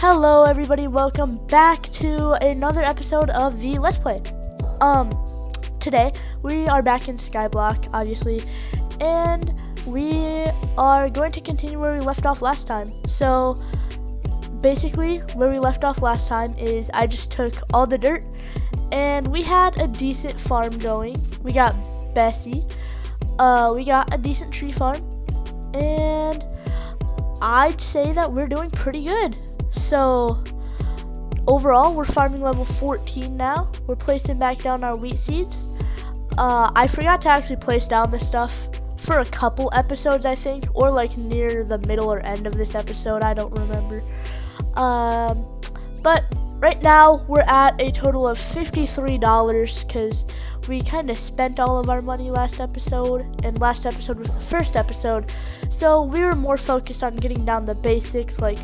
Hello everybody, welcome back to another episode of the Let's Play. Today we are back in Skyblock, obviously, and we are going to continue where we left off last time. So basically where we left off last time is I just took all the dirt and we had a decent farm going. We got Bessie, we got a decent tree farm, and I'd say that we're doing pretty good. So overall we're farming level 14 now. We're placing back down our wheat seeds. I forgot to actually place down this stuff for a couple episodes, I think, or like near the middle or end of this episode, I don't remember. But right now we're at a total of $53 because we kind of spent all of our money last episode, and last episode was the first episode, so we were more focused on getting down the basics, like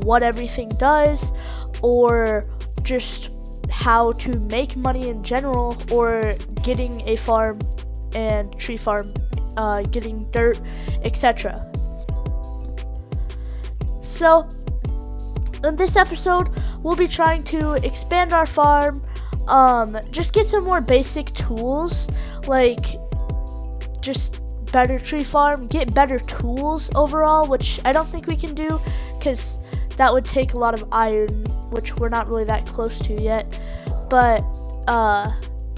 what everything does, or just how to make money in general, or getting a farm and tree farm, getting dirt, etc. So in this episode we'll be trying to expand our farm, just get some more basic tools, like just better tree farm, get better tools overall, which I don't think we can do because that would take a lot of iron, which we're not really that close to yet. But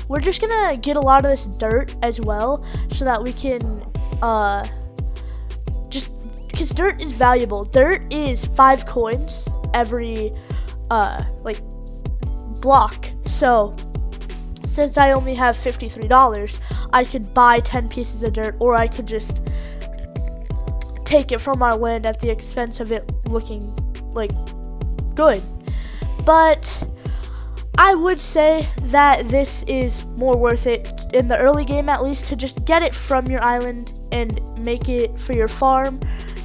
we're just gonna get a lot of this dirt as well, so that we can just because dirt is valuable. Dirt is 5 coins every like block. So since I only have $53, I could buy 10 pieces of dirt, or I could just take it from our land at the expense of it looking like good. But I would say that this is more worth it in the early game, at least, to just get it from your island and make it for your farm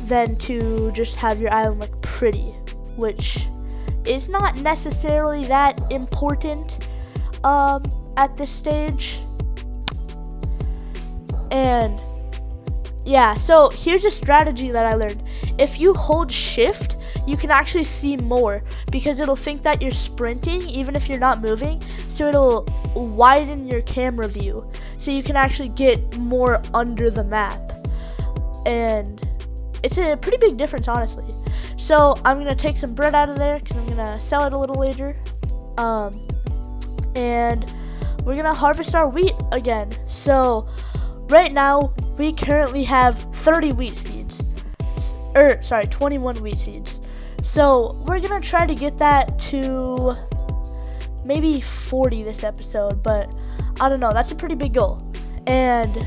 than to just have your island look pretty, which is not necessarily that important at this stage. And yeah, so here's a strategy that I learned. If you hold shift, you can actually see more, because it'll think that you're sprinting even if you're not moving, so it'll widen your camera view so you can actually get more under the map, and it's a pretty big difference, honestly. So I'm gonna take some bread out of there because I'm gonna sell it a little later, and we're gonna harvest our wheat again. So right now we currently have 30 wheat seeds, 21 wheat seeds. So we're gonna try to get that to maybe 40 this episode, but I don't know, that's a pretty big goal. And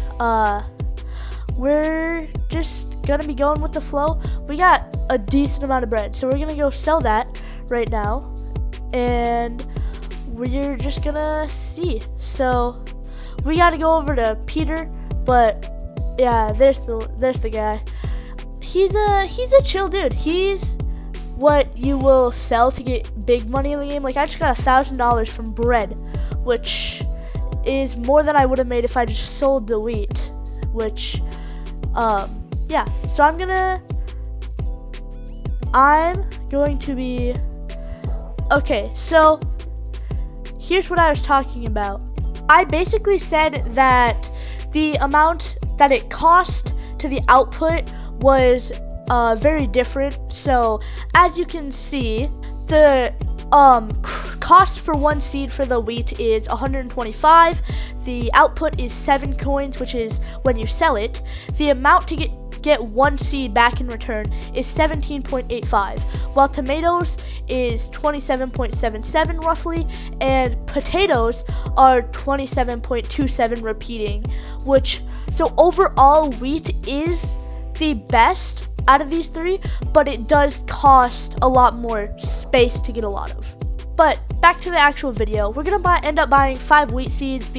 we're just gonna be going with the flow. We got a decent amount of bread, so we're gonna go sell that right now, and we're just gonna see. So we gotta go over to Peter, but yeah, there's the guy. He's a chill dude. He's what you will sell to get big money in the game. Like, I just got $1,000 from bread, which is more than I would have made if I just sold the wheat, which yeah. So I'm going to be okay. So here's what I was talking about. I basically said that the amount that it cost to the output was very different. So as you can see, the cost for 1 seed for the wheat is 125. The output is 7 coins, which is when you sell it. The amount to get 1 seed back in return is 17.85, while tomatoes is 27.77 roughly, and potatoes are 27.27 repeating, which, so overall wheat is the best out of these 3, but it does cost a lot more space to get a lot of. But back to the actual video, we're gonna end up buying 8 wheat seeds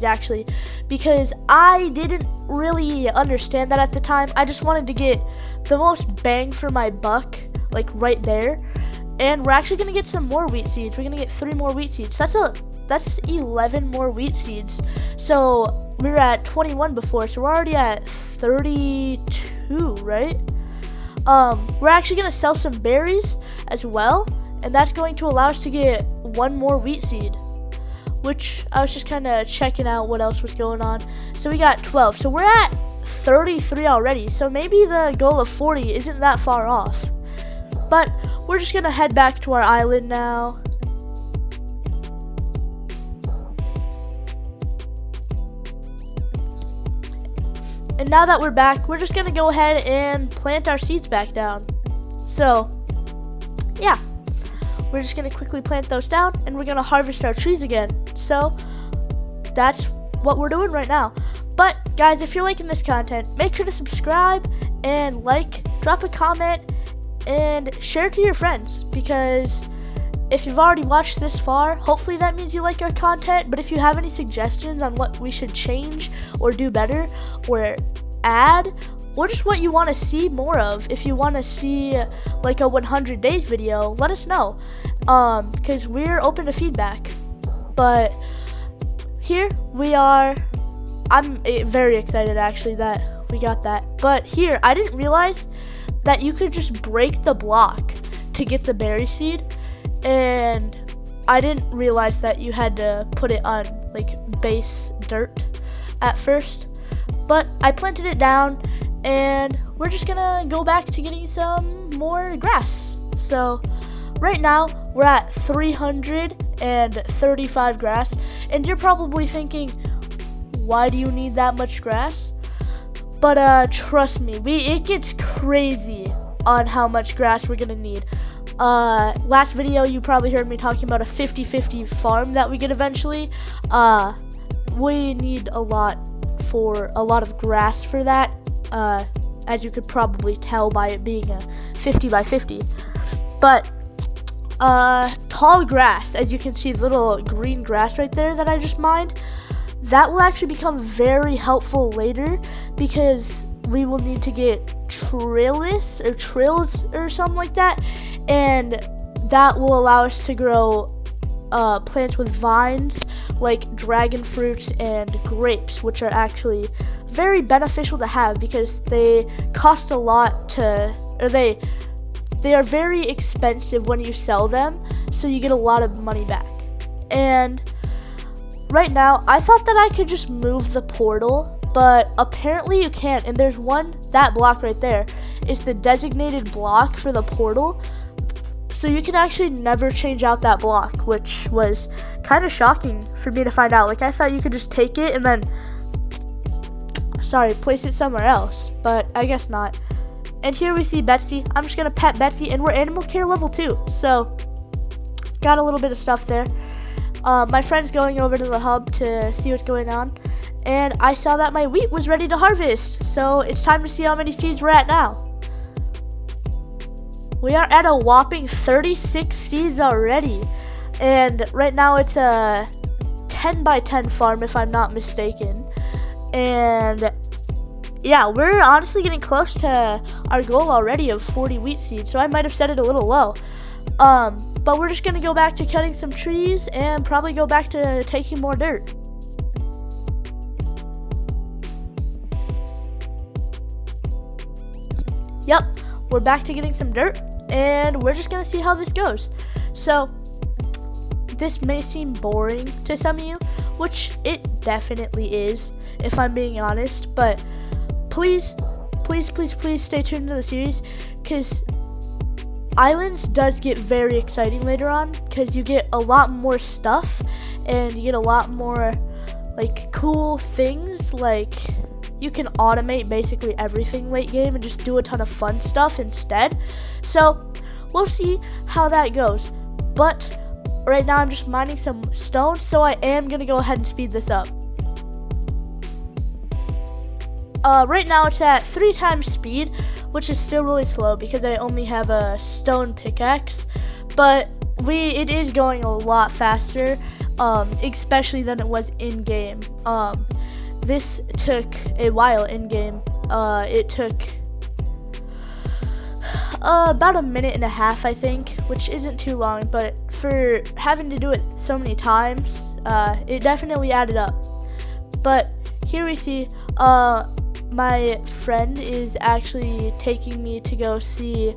actually, because I didn't really understand that at the time. I just wanted to get the most bang for my buck, like right there. And we're actually gonna get some more wheat seeds. We're gonna get 3 more wheat seeds. That's 11 more wheat seeds. So we were at 21 before, so we're already at 32, right? we're actually gonna sell some berries as well, and that's going to allow us to get one more wheat seed, which I was just kind of checking out what else was going on. So we got 12, so we're at 33 already, so maybe the goal of 40 isn't that far off. But we're just gonna head back to our island now. And now that we're back, we're just gonna go ahead and plant our seeds back down. So, yeah, we're just gonna quickly plant those down, and we're gonna harvest our trees again. So, that's what we're doing right now. But, guys, if you're liking this content, make sure to subscribe and like, drop a comment, and share it to your friends, because if you've already watched this far, hopefully that means you like our content. But if you have any suggestions on what we should change or do better or add, or just what you want to see more of, if you want to see like a 100 days video, let us know, because we're open to feedback. But here we are. I'm very excited actually that we got that. But here, I didn't realize that you could just break the block to get the berry seed, and I didn't realize that you had to put it on like base dirt at first. But I planted it down, and we're just gonna go back to getting some more grass. So right now we're at 335 grass, and you're probably thinking, why do you need that much grass? But trust me, it gets crazy on how much grass we're gonna need. Last video you probably heard me talking about a 50-50 farm that we get eventually. We need a lot of grass for that, as you could probably tell by it being a 50 by 50. But tall grass, as you can see, little green grass right there that I just mined, that will actually become very helpful later, because we will need to get trills or something like that, and that will allow us to grow plants with vines like dragon fruits and grapes, which are actually very beneficial to have because they cost a lot to, or they are very expensive when you sell them, so you get a lot of money back. And right now, I thought that I could just move the portal, but apparently you can't, and there's that block right there is the designated block for the portal, so you can actually never change out that block, which was kind of shocking for me to find out. Like, I thought you could just take it and then, place it somewhere else, but I guess not. And here we see Betsy. I'm just gonna pet Betsy, and we're animal care level 2, so got a little bit of stuff there. My friend's going over to the hub to see what's going on, and I saw that my wheat was ready to harvest, so it's time to see how many seeds we're at now. We are at a whopping 36 seeds already, and right now it's a 10 by 10 farm if I'm not mistaken. And yeah, we're honestly getting close to our goal already of 40 wheat seeds, so I might have set it a little low. But we're just gonna go back to cutting some trees and probably go back to taking more dirt. Yep, we're back to getting some dirt, and we're just gonna see how this goes. So this may seem boring to some of you, which it definitely is, if I'm being honest, but please stay tuned to the series, because Islands does get very exciting later on, because you get a lot more stuff, and you get a lot more like cool things, like you can automate basically everything late game and just do a ton of fun stuff instead. So we'll see how that goes, but right now I'm just mining some stone, so I am gonna go ahead and speed this up. Right now it's at 3 times speed, which is still really slow because I only have a stone pickaxe, but it is going a lot faster, especially than it was in game. This took a while in game. It took about a minute and a half, I think, which isn't too long, but for having to do it so many times, it definitely added up. But here we see my friend is actually taking me to go see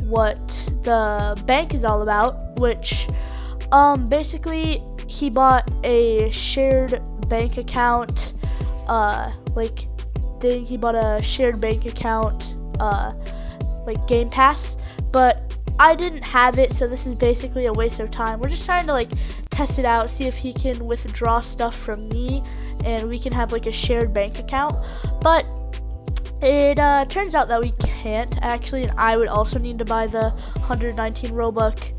what the bank is all about, which basically he bought a shared bank account thing. He bought a shared bank account like Game Pass, but I didn't have it, so this is basically a waste of time. We're just trying to like test it out, see if he can withdraw stuff from me and we can have like a shared bank account. But it turns out that we can't actually, and I would also need to buy the 119 Robux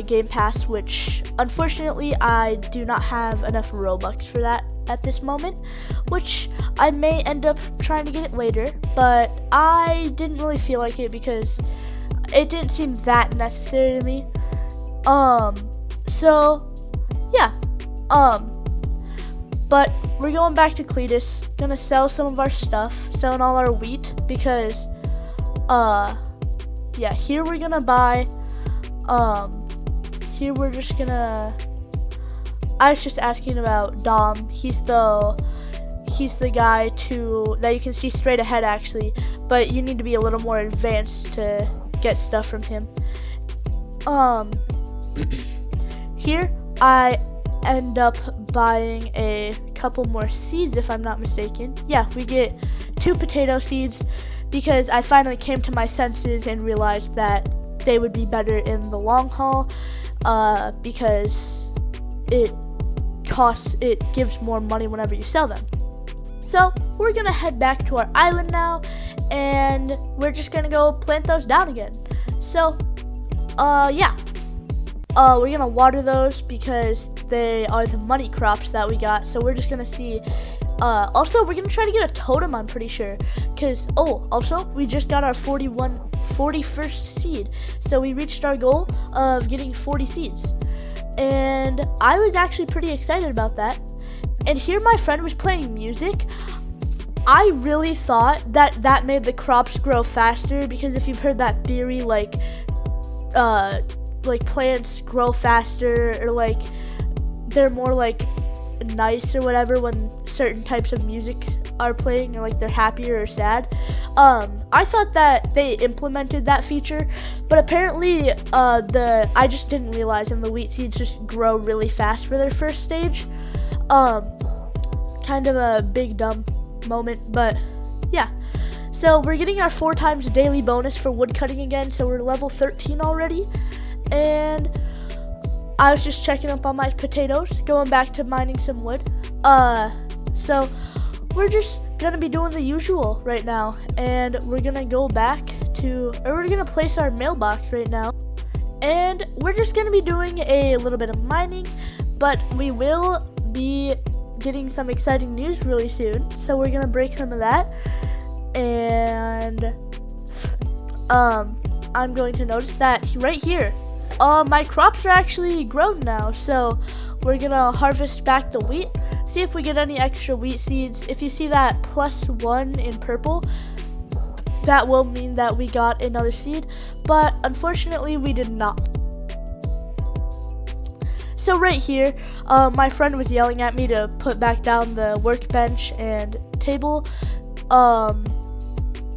Game Pass, which unfortunately I do not have enough Robux for that at this moment, which I may end up trying to get it later, but I didn't really feel like it because it didn't seem that necessary to me. So yeah, but we're going back to Cletus, gonna sell some of our stuff, selling all our wheat, because yeah, here we're gonna buy, here we're just gonna, I was just asking about Dom. He's the guy that you can see straight ahead actually, but you need to be a little more advanced to get stuff from him. Here I end up buying a couple more seeds if I'm not mistaken. Yeah, we get 2 potato seeds because I finally came to my senses and realized that they would be better in the long haul, because it gives more money whenever you sell them. So we're gonna head back to our island now, and we're just gonna go plant those down again. So yeah, we're gonna water those because they are the money crops that we got. So we're just gonna see, also we're gonna try to get a totem, I'm pretty sure, because also we just got our 41st seed, so we reached our goal of getting 40 seeds, and I was actually pretty excited about that. And here my friend was playing music. I really thought that made the crops grow faster, because if you've heard that theory, like plants grow faster, or like they're more like nice or whatever when certain types of music are playing, or like they're happier or sad. I thought that they implemented that feature, but apparently I just didn't realize, and the wheat seeds just grow really fast for their first stage. Kind of a big dumb moment, but yeah. So we're getting our 4 times daily bonus for wood cutting again, so we're level 13 already. And I was just checking up on my potatoes, going back to mining some wood. So we're just gonna be doing the usual right now, and we're gonna go back to, or we're gonna place our mailbox right now, and we're just gonna be doing a little bit of mining, but we will be getting some exciting news really soon, so we're gonna break some of that. And I'm going to notice that right here, my crops are actually grown now, so we're gonna harvest back the wheat, see if we get any extra wheat seeds. If you see that +1 in purple, that will mean that we got another seed, but unfortunately we did not. So right here, my friend was yelling at me to put back down the workbench and table,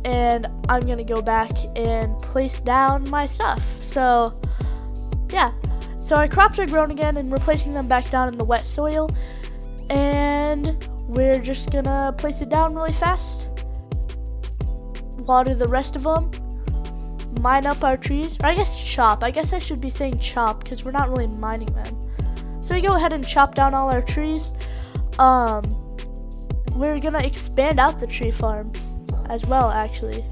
and I'm gonna go back and place down my stuff. So yeah, so our crops are grown again, and we're placing them back down in the wet soil, and we're just gonna place it down really fast, water the rest of them, mine up our trees, or I guess chop. I guess I should be saying chop because we're not really mining them. So we go ahead and chop down all our trees. We're gonna expand out the tree farm as well, actually.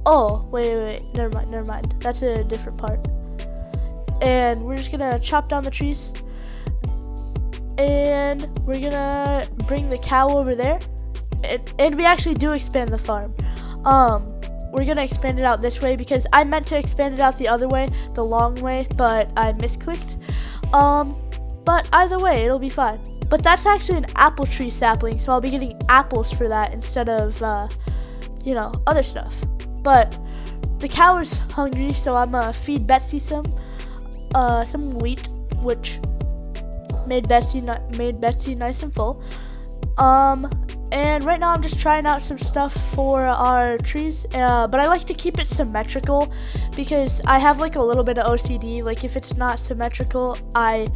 Oh, wait, never mind. That's a different part. And we're just gonna chop down the trees, and we're gonna bring the cow over there, and we actually do expand the farm. We're gonna expand it out this way because I meant to expand it out the other way, the long way, but I misclicked. But either way, it'll be fine. But that's actually an apple tree sapling, so I'll be getting apples for that instead of, other stuff. But the cow is hungry, so I'm gonna feed Betsy some wheat, which made Betsy nice and full. And right now I'm just trying out some stuff for our trees, but I like to keep it symmetrical because I have like a little bit of OCD. Like if it's not symmetrical, I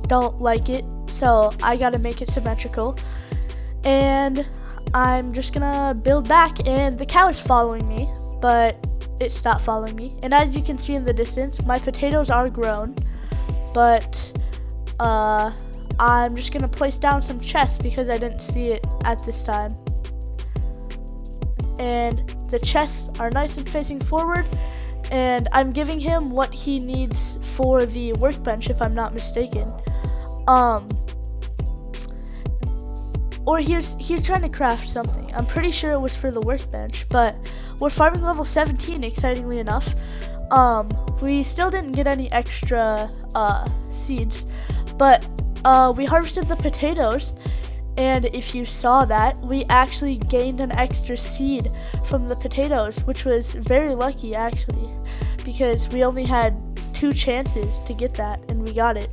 don't like it, so I gotta make it symmetrical. And I'm just gonna build back, and the cow is following me, but it stopped following me. And as you can see in the distance, my potatoes are grown, but I'm just gonna place down some chests because I didn't see it at this time. And the chests are nice and facing forward, and I'm giving him what he needs for the workbench, if I'm not mistaken. Or he's trying to craft something. I'm pretty sure it was for the workbench, but we're farming level 17, excitingly enough. We still didn't get any extra seeds, but we harvested the potatoes, and if you saw that, we actually gained an extra seed from the potatoes, which was very lucky actually, because we only had 2 chances to get that, and we got it.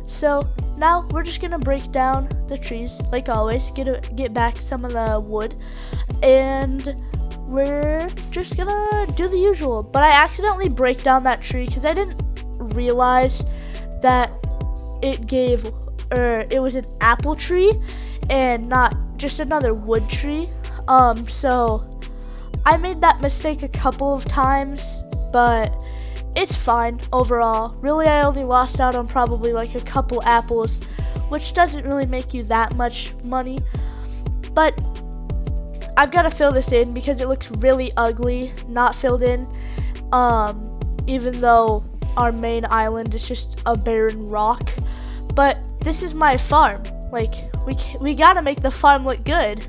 So now we're just gonna break down the trees like always, get back some of the wood, and we're just gonna do the usual. But I accidentally break down that tree because I didn't realize that it was an apple tree and not just another wood tree. So I made that mistake a couple of times, but it's fine overall. Really, I only lost out on probably like a couple apples, which doesn't really make you that much money. But I've got to fill this in because it looks really ugly not filled in, even though our main island is just a barren rock. But this is my farm. Like, we gotta make the farm look good.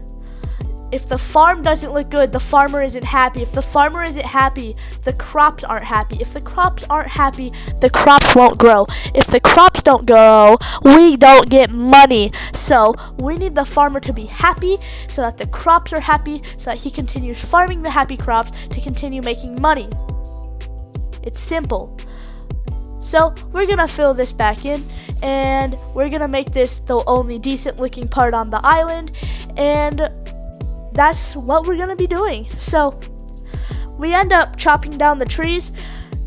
If the farm doesn't look good, the farmer isn't happy. If the farmer isn't happy, the crops aren't happy. If the crops aren't happy, the crops won't grow. If the crops don't grow, we don't get money. So we need the farmer to be happy so that the crops are happy, so that he continues farming the happy crops to continue making money. It's simple. So we're gonna fill this back in, and we're gonna make this the only decent looking part on the island, and that's what we're gonna be doing. So we end up chopping down the trees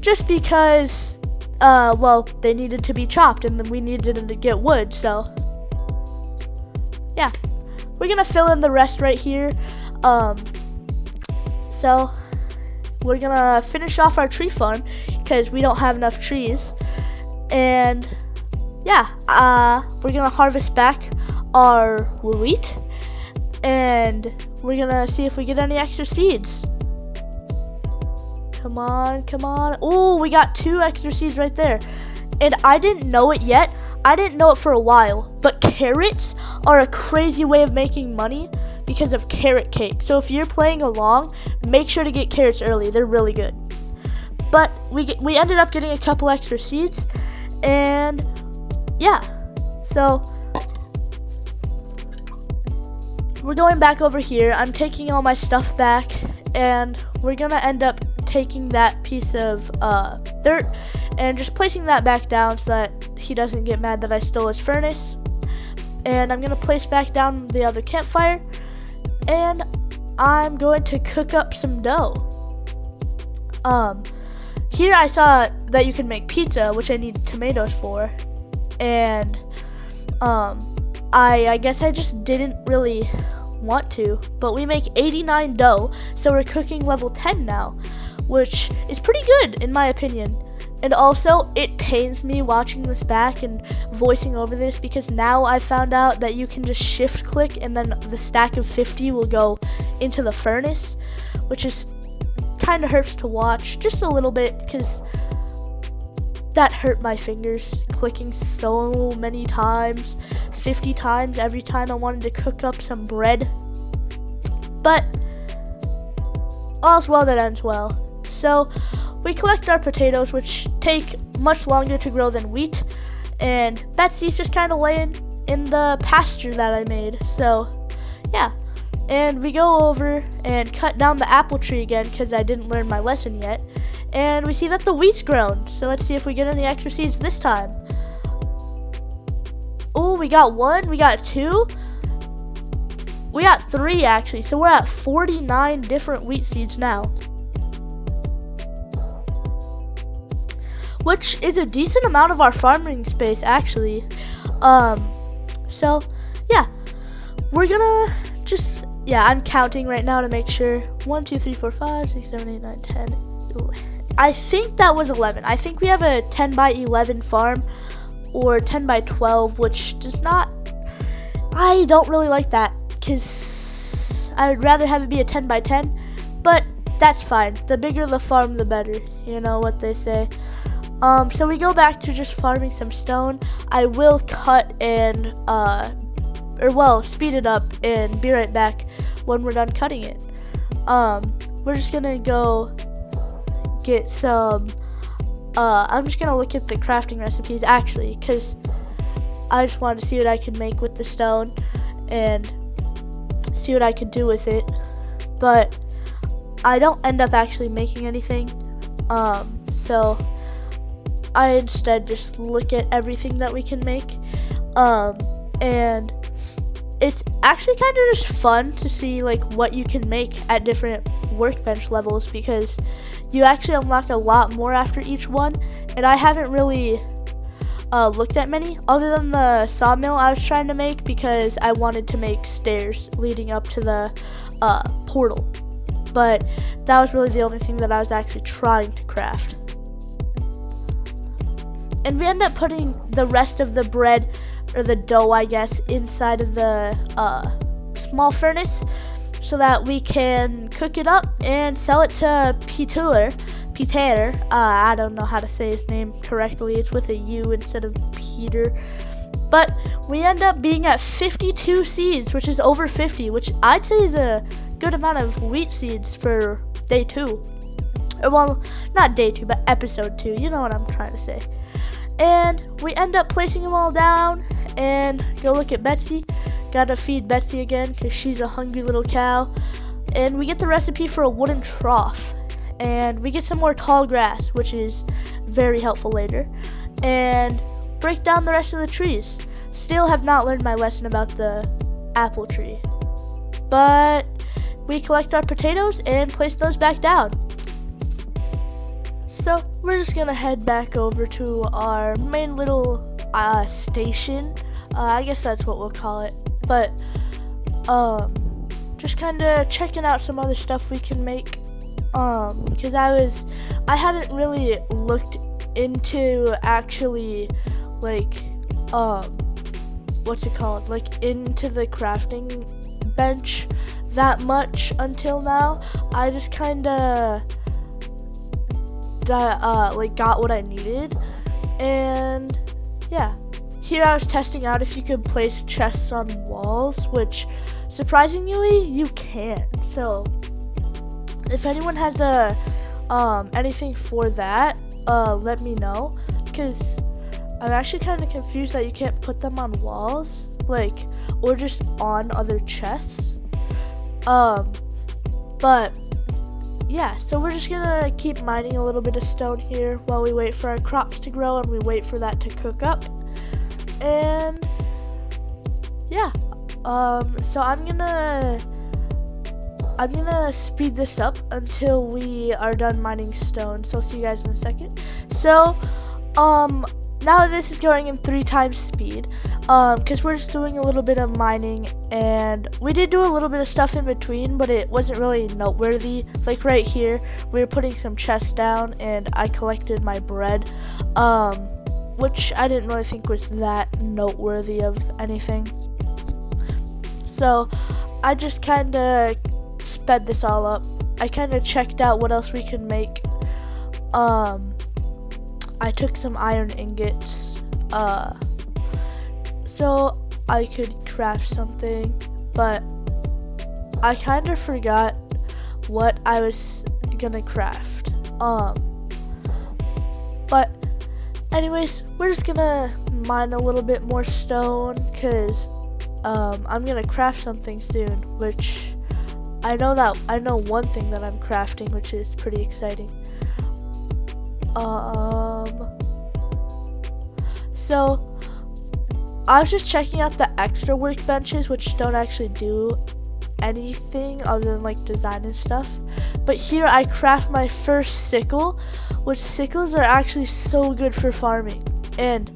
just because well, they needed to be chopped and then we needed to get wood. So yeah, we're gonna fill in the rest right here. So we're gonna finish off our tree farm because we don't have enough trees. And yeah, we're gonna harvest back our wheat, and we're gonna see if we get any extra seeds. Come on, come on. Oh, we got 2 extra seeds right there. And I didn't know it yet. I didn't know it for a while, but carrots are a crazy way of making money because of carrot cake. So if you're playing along, make sure to get carrots early. They're really good. But we ended up getting a couple extra seeds, and yeah. So we're going back over here. I'm taking all my stuff back, and we're gonna end up taking that piece of dirt and just placing that back down so that he doesn't get mad that I stole his furnace. And I'm gonna place back down the other campfire, and I'm going to cook up some dough. Here I saw that you can make pizza, which I need tomatoes for, and I guess I just didn't really want to, but we make 89 dough, so we're cooking level 10 now, which is pretty good in my opinion. And also, it pains me watching this back and voicing over this because now I found out that you can just shift click and then the stack of 50 will go into the furnace, which is kind of hurts to watch just a little bit because that hurt my fingers clicking so many times, 50 times every time I wanted to cook up some bread. But all's well that ends well. So we collect our potatoes, which take much longer to grow than wheat, and Betsy's just kind of laying in the pasture that I made. So yeah, and we go over and cut down the apple tree again because I didn't learn my lesson yet, and we see that the wheat's grown. So let's see if we get any extra seeds this time. Oh, we got 1, we got 2. We got 3 actually, so we're at 49 different wheat seeds now, which is a decent amount of our farming space actually. So yeah, we're gonna just, yeah, I'm counting right now to make sure. 1 2 3 4 5 6 7 8 9 10. I think that was 11. I think we have a 10 by 11 farm or 10 by 12, which does not, I don't really like that, because I would rather have it be a 10 by 10, but that's fine. The bigger the farm, the better. You know what they say. So we go back to just farming some stone. I will cut and, speed it up and be right back when we're done cutting it. We're just gonna go get some, I'm just gonna look at the crafting recipes actually, because I just wanted to see what I could make with the stone and see what I could do with it, but I don't end up actually making anything. So I instead just look at everything that we can make, and it's actually kind of just fun to see like what you can make at different workbench levels, because you actually unlock a lot more after each one, and I haven't really looked at many other than the sawmill I was trying to make, because I wanted to make stairs leading up to the portal, but that was really the only thing that I was actually trying to craft. And we end up putting the rest of the bread, or the dough I guess, inside of the small furnace so that we can cook it up and sell it to Peter. I don't know how to say his name correctly. It's with a U instead of Peter. But we end up being at 52 seeds, which is over 50, which I'd say is a good amount of wheat seeds for day 2. Well, not day 2, but episode 2. You know what I'm trying to say. And we end up placing them all down and go look at Betsy. Gotta feed Betsy again because she's a hungry little cow. And we get the recipe for a wooden trough. And we get some more tall grass, which is very helpful later. And break down the rest of the trees. Still have not learned my lesson about the apple tree. But we collect our potatoes and place those back down. So we're just gonna head back over to our main little station. I guess that's what we'll call it. But just kind of checking out some other stuff we can make. Because I hadn't really looked into actually like what's it called? Like into the crafting bench that much until now. I just kinda got what I needed, and yeah, here I was testing out if you could place chests on walls, which surprisingly you can. So if anyone has anything for that, let me know, because I'm actually kind of confused that you can't put them on walls, like, or just on other chests. But yeah, so we're just gonna keep mining a little bit of stone here while we wait for our crops to grow and we wait for that to cook up. And yeah, so I'm gonna speed this up until we are done mining stone. So I'll see you guys in a second. So now this is going in 3 times speed, because we're just doing a little bit of mining, and we did do a little bit of stuff in between, but it wasn't really noteworthy. Like right here, we were putting some chests down and I collected my bread, which I didn't really think was that noteworthy of anything. So I just kind of sped this all up. I kind of checked out what else we could make. I took some iron ingots, so I could craft something, but I kind of forgot what I was gonna craft. But anyways, we're just gonna mine a little bit more stone, cause I'm gonna craft something soon, which I know one thing that I'm crafting, which is pretty exciting. So I was just checking out the extra workbenches, which don't actually do anything other than like design and stuff. But here I craft my first sickle, which sickles are actually so good for farming. And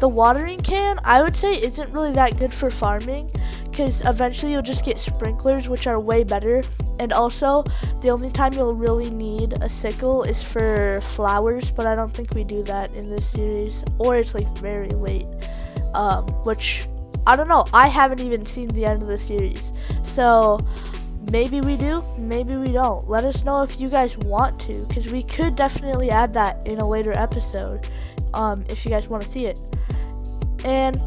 the watering can, I would say, isn't really that good for farming, because eventually you'll just get sprinklers, which are way better. And also, the only time you'll really need a sickle is for flowers, but I don't think we do that in this series, or it's like very late, which, I don't know, I haven't even seen the end of the series, so maybe we do, maybe we don't. Let us know if you guys want to, because we could definitely add that in a later episode, if you guys want to see it. And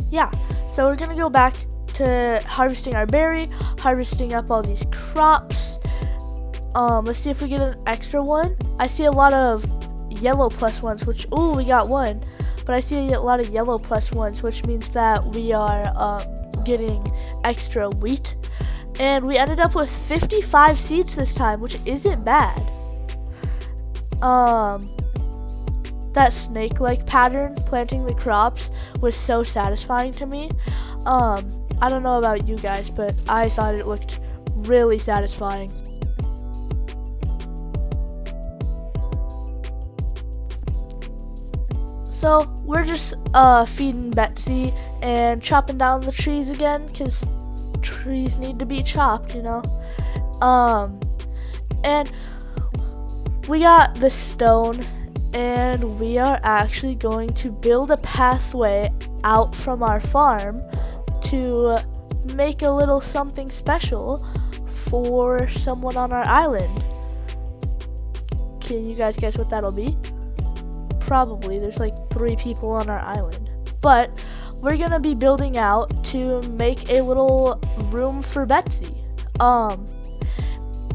yeah, so we're gonna go back to harvesting our berry, harvesting up all these crops. Let's see if we get an extra one. I see a lot of yellow plus ones, which, ooh, we got one, but I see a lot of yellow plus ones, which means that we are getting extra wheat. And we ended up with 55 seeds this time, which isn't bad. That snake-like pattern, planting the crops, was so satisfying to me. I don't know about you guys, but I thought it looked really satisfying. So we're just feeding Betsy and chopping down the trees again, because trees need to be chopped, you know. And we got the stone, and we are actually going to build a pathway out from our farm to make a little something special for someone on our island. Can you guys guess what that'll be? Probably. There's like 3 people on our island. But we're gonna be building out to make a little room for Betsy.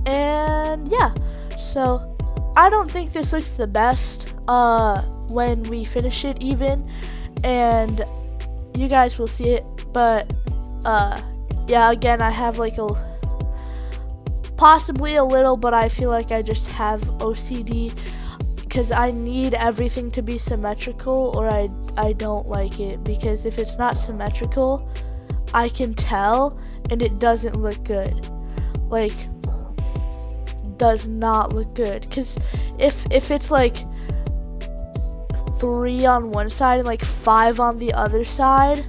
And yeah, so I don't think this looks the best when we finish it even, and you guys will see it. But yeah, again, I have like possibly a little, but I feel like I just have OCD, because I need everything to be symmetrical, or I don't like it, because if it's not symmetrical, I can tell, and it doesn't look good. Like, does not look good, because if it's like 3 on one side and like 5 on the other side,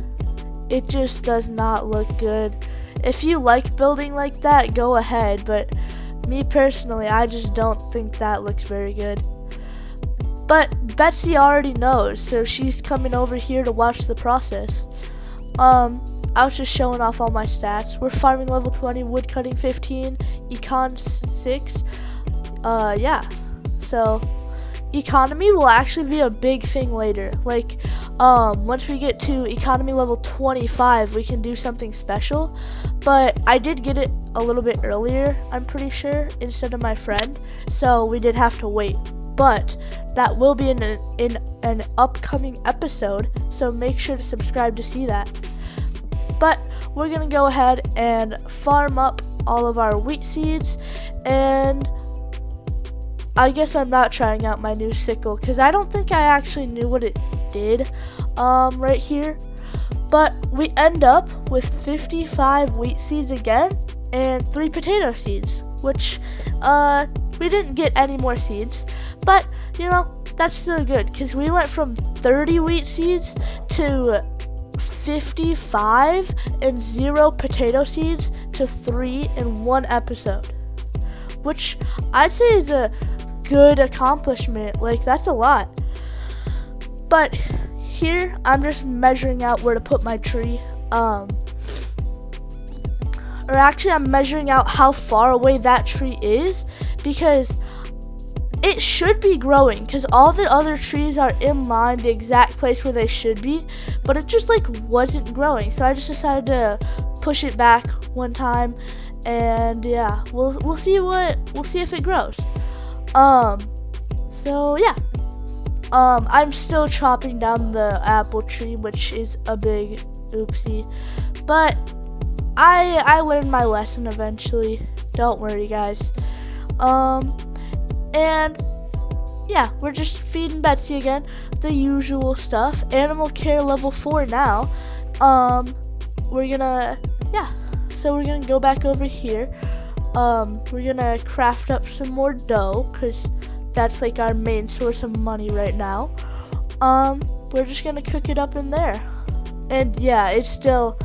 it just does not look good. If you like building like that, go ahead, but me personally, I just don't think that looks very good. But Betsy already knows, so she's coming over here to watch the process. I was just showing off all my stats. We're farming level 20, woodcutting 15, econ 6. Yeah, so economy will actually be a big thing later. Like, once we get to economy level 25, we can do something special. But I did get it a little bit earlier, I'm pretty sure, instead of my friend. So we did have to wait. But that will be in an upcoming episode, so make sure to subscribe to see that. But we're gonna go ahead and farm up all of our wheat seeds, and I guess I'm not trying out my new sickle, because I don't think I actually knew what it did right here. But we end up with 55 wheat seeds again, and 3 potato seeds, which we didn't get any more seeds, but you know, that's still good, because we went from 30 wheat seeds to 55 and 0 potato seeds to 3 in 1 episode, which I'd say is a good accomplishment. Like, that's a lot. But here I'm just measuring out where to put my tree, or actually I'm measuring out how far away that tree is, because it should be growing, because all the other trees are in line the exact place where they should be, but it just like wasn't growing. So I just decided to push it back one time, and yeah, we'll see if it grows. So yeah, I'm still chopping down the apple tree, which is a big oopsie, but I learned my lesson eventually. Don't worry, guys. And yeah, we're just feeding Betsy again, the usual stuff. Animal care level 4 now. We're gonna, yeah. so we're gonna go back over here. We're gonna craft up some more dough, because that's like our main source of money right now. We're just gonna cook it up in there. And yeah, it still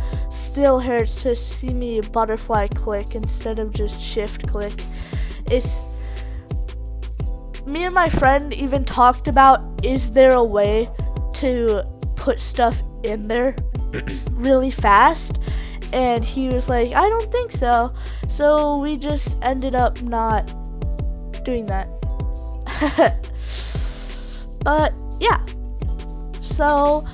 hurts to see me butterfly click instead of just shift click. Me and my friend even talked about, is there a way to put stuff in there really fast? And he was like, I don't think so. So we just ended up not doing that. But yeah. So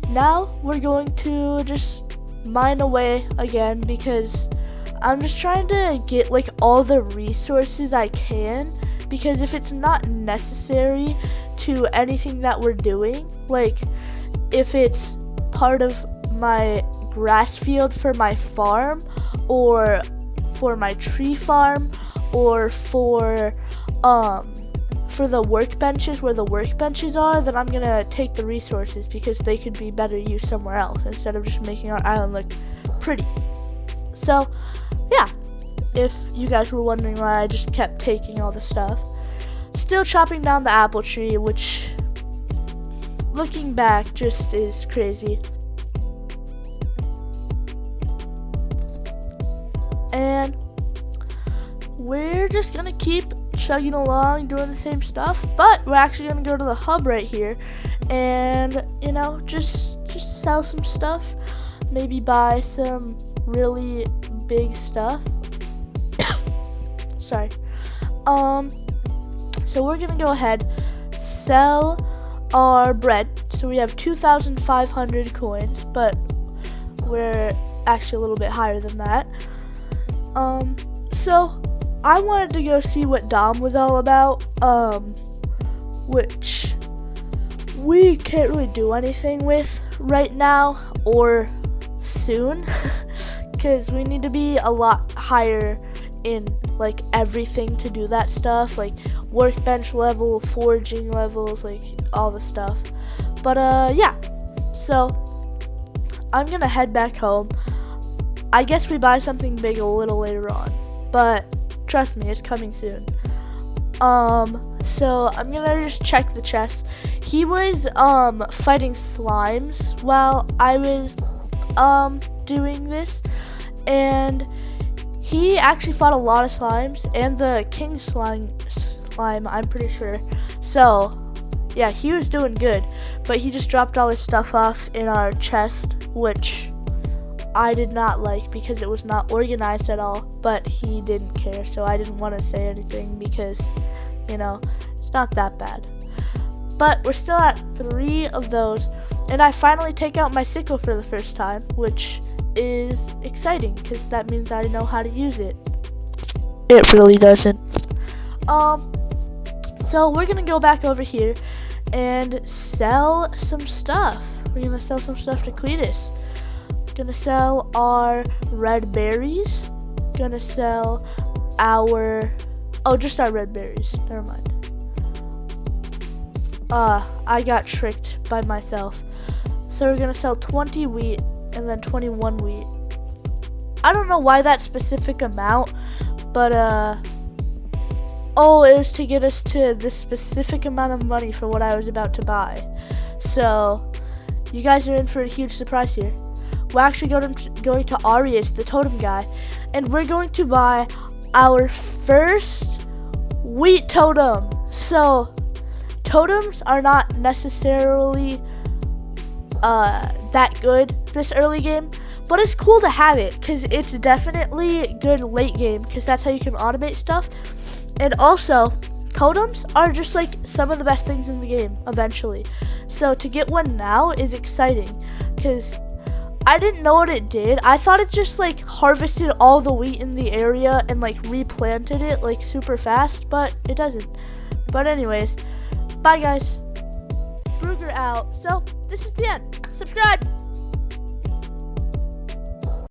now we're going to just mine away again, because I'm just trying to get like all the resources I can, because if it's not necessary to anything that we're doing, like if it's part of my grass field for my farm, or for my tree farm, or for the workbenches where the workbenches are, then I'm gonna take the resources, because they could be better used somewhere else instead of just making our island look pretty. So yeah, if you guys were wondering why I just kept taking all the stuff. Still chopping down the apple tree, which looking back just is crazy. And we're just gonna keep chugging along doing the same stuff, but we're actually gonna go to the hub right here and, you know, just sell some stuff, maybe buy some really big stuff. Sorry. So we're gonna go ahead, sell our bread. So we have 2,500 coins, but we're actually a little bit higher than that. So I wanted to go see what Dom was all about, which we can't really do anything with right now or soon, because we need to be a lot higher in like everything to do that stuff, like workbench level, foraging levels, like all the stuff. But yeah, so I'm gonna head back home. I guess we buy something big a little later on, but trust me, it's coming soon. So I'm gonna just check the chest. He was fighting slimes while I was doing this, and he actually fought a lot of slimes, and the king slime, I'm pretty sure. So yeah, he was doing good, but he just dropped all his stuff off in our chest, which I did not like because it was not organized at all, but he didn't care, so I didn't want to say anything because, you know, it's not that bad. But we're still at 3 of those, and I finally take out my sickle for the first time, which is exciting because that means I know how to use it. It really doesn't. So we're gonna go back over here and sell some stuff. We're gonna sell some stuff to Cletus. Gonna sell our red berries. Gonna sell our just our red berries. Never mind. I got tricked by myself. So we're gonna sell 20 wheat and then 21 wheat. I don't know why that specific amount, but it was to get us to this specific amount of money for what I was about to buy. So you guys are in for a huge surprise here. We're actually going to Arius, the totem guy, and we're going to buy our first wheat totem. So totems are not necessarily that good this early game, but it's cool to have it because it's definitely good late game because that's how you can automate stuff. And also, totems are just like some of the best things in the game eventually. So to get one now is exciting because I didn't know what it did. I thought it just like harvested all the wheat in the area and like replanted it like super fast, but it doesn't. But anyways, bye guys. Brugger out. So this is the end. Subscribe.